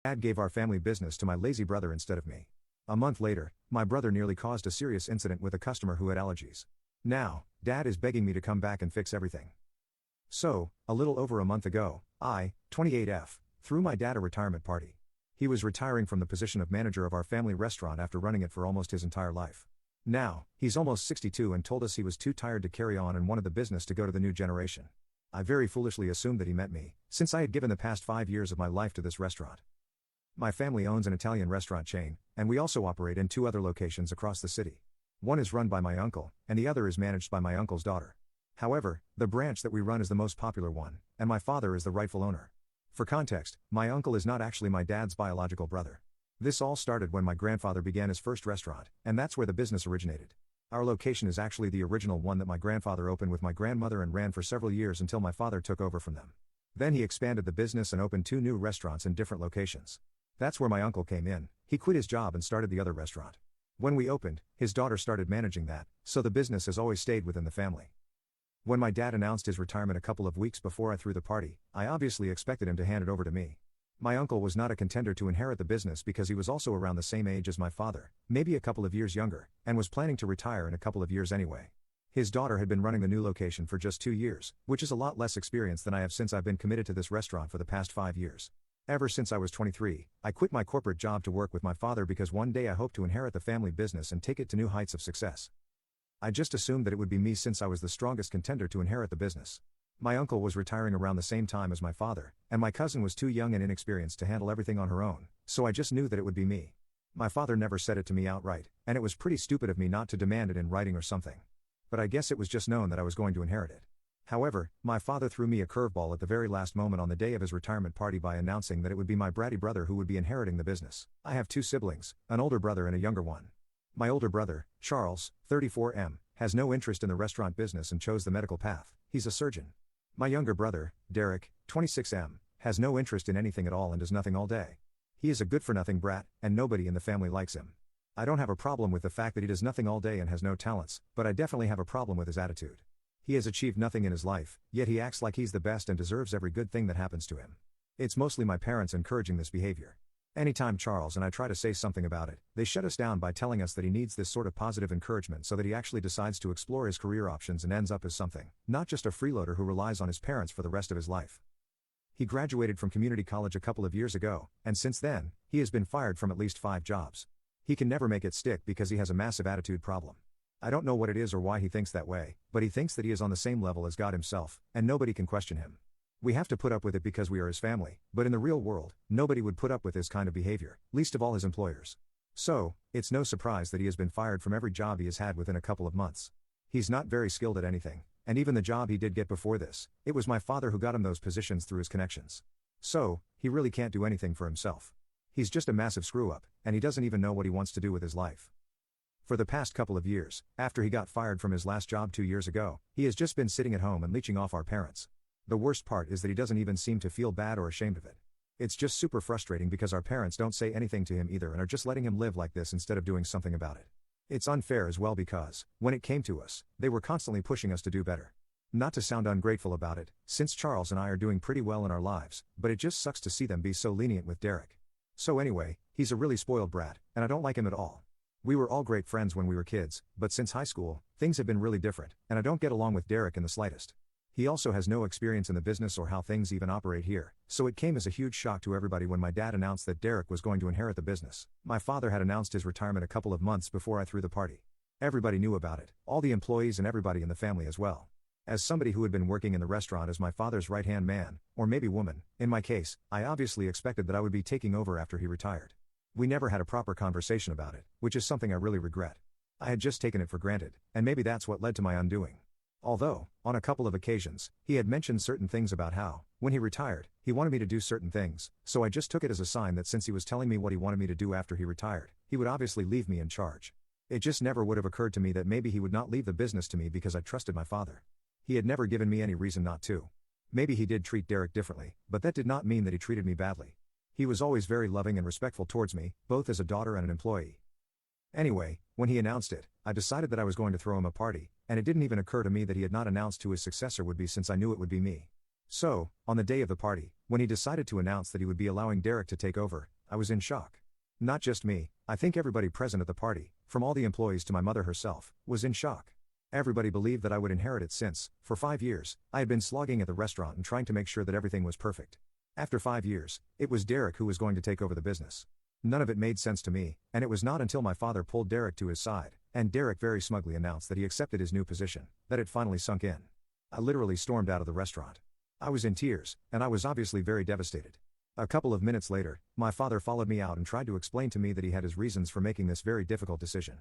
Dad gave our family business to my lazy brother instead of me. A month later, my brother nearly caused a serious incident with a customer who had allergies. Now, Dad is begging me to come back and fix everything. So, a little over a month ago, I, 28F, threw my dad a retirement party. He was retiring from the position of manager of our family restaurant after running it for almost his entire life. Now, he's almost 62 and told us he was too tired to carry on and wanted the business to go to the new generation. I very foolishly assumed that he meant me, since I had given the past 5 years of my life to this restaurant. My family owns an Italian restaurant chain, and we also operate in 2 other locations across the city. One is run by my uncle, and the other is managed by my uncle's daughter. However, the branch that we run is the most popular one, and my father is the rightful owner. For context, my uncle is not actually my dad's biological brother. This all started when my grandfather began his first restaurant, and that's where the business originated. Our location is actually the original one that my grandfather opened with my grandmother and ran for several years until my father took over from them. Then he expanded the business and opened 2 new restaurants in different locations. That's where my uncle came in. He quit his job and started the other restaurant. When we opened, his daughter started managing that, so the business has always stayed within the family. When my dad announced his retirement a couple of weeks before I threw the party, I obviously expected him to hand it over to me. My uncle was not a contender to inherit the business because he was also around the same age as my father, maybe a couple of years younger, and was planning to retire in a couple of years anyway. His daughter had been running the new location for just 2 years, which is a lot less experience than I have since I've been committed to this restaurant for the past 5 years. Ever since I was 23, I quit my corporate job to work with my father because one day I hoped to inherit the family business and take it to new heights of success. I just assumed that it would be me since I was the strongest contender to inherit the business. My uncle was retiring around the same time as my father, and my cousin was too young and inexperienced to handle everything on her own, so I just knew that it would be me. My father never said it to me outright, and it was pretty stupid of me not to demand it in writing or something. But I guess it was just known that I was going to inherit it. However, my father threw me a curveball at the very last moment on the day of his retirement party by announcing that it would be my bratty brother who would be inheriting the business. I have 2 siblings, an older brother and a younger one. My older brother, Charles, 34M, has no interest in the restaurant business and chose the medical path. He's a surgeon. My younger brother, Derek, 26M, has no interest in anything at all and does nothing all day. He is a good-for-nothing brat, and nobody in the family likes him. I don't have a problem with the fact that he does nothing all day and has no talents, but I definitely have a problem with his attitude. He has achieved nothing in his life, yet he acts like he's the best and deserves every good thing that happens to him. It's mostly my parents encouraging this behavior. Anytime Charles and I try to say something about it, they shut us down by telling us that he needs this sort of positive encouragement so that he actually decides to explore his career options and ends up as something, not just a freeloader who relies on his parents for the rest of his life. He graduated from community college a couple of years ago, and since then, he has been fired from at least 5 jobs. He can never make it stick because he has a massive attitude problem. I don't know what it is or why he thinks that way, but he thinks that he is on the same level as God himself, and nobody can question him. We have to put up with it because we are his family, but in the real world, nobody would put up with this kind of behavior, least of all his employers. So, it's no surprise that he has been fired from every job he has had within a couple of months. He's not very skilled at anything, and even the job he did get before this, it was my father who got him those positions through his connections. So, he really can't do anything for himself. He's just a massive screw-up, and he doesn't even know what he wants to do with his life. For the past couple of years, after he got fired from his last job 2 years ago, he has just been sitting at home and leeching off our parents. The worst part is that he doesn't even seem to feel bad or ashamed of it. It's just super frustrating because our parents don't say anything to him either and are just letting him live like this instead of doing something about it. It's unfair as well because, when it came to us, they were constantly pushing us to do better. Not to sound ungrateful about it, since Charles and I are doing pretty well in our lives, but it just sucks to see them be so lenient with Derek. So anyway, he's a really spoiled brat, and I don't like him at all. We were all great friends when we were kids, but since high school, things have been really different, and I don't get along with Derek in the slightest. He also has no experience in the business or how things even operate here, so it came as a huge shock to everybody when my dad announced that Derek was going to inherit the business. My father had announced his retirement a couple of months before I threw the party. Everybody knew about it, all the employees and everybody in the family as well. As somebody who had been working in the restaurant as my father's right-hand man, or maybe woman, in my case, I obviously expected that I would be taking over after he retired. We never had a proper conversation about it, which is something I really regret. I had just taken it for granted, and maybe that's what led to my undoing. Although, on a couple of occasions, he had mentioned certain things about how, when he retired, he wanted me to do certain things, so I just took it as a sign that since he was telling me what he wanted me to do after he retired, he would obviously leave me in charge. It just never would have occurred to me that maybe he would not leave the business to me because I trusted my father. He had never given me any reason not to. Maybe he did treat Derek differently, but that did not mean that he treated me badly. He was always very loving and respectful towards me, both as a daughter and an employee. Anyway, when he announced it, I decided that I was going to throw him a party, and it didn't even occur to me that he had not announced who his successor would be since I knew it would be me. So, on the day of the party, when he decided to announce that he would be allowing Derek to take over, I was in shock. Not just me, I think everybody present at the party, from all the employees to my mother herself, was in shock. Everybody believed that I would inherit it since, for 5 years, I had been slogging at the restaurant and trying to make sure that everything was perfect. After 5 years, it was Derek who was going to take over the business. None of it made sense to me, and it was not until my father pulled Derek to his side, and Derek very smugly announced that he accepted his new position, that it finally sunk in. I literally stormed out of the restaurant. I was in tears, and I was obviously very devastated. A couple of minutes later, my father followed me out and tried to explain to me that he had his reasons for making this very difficult decision.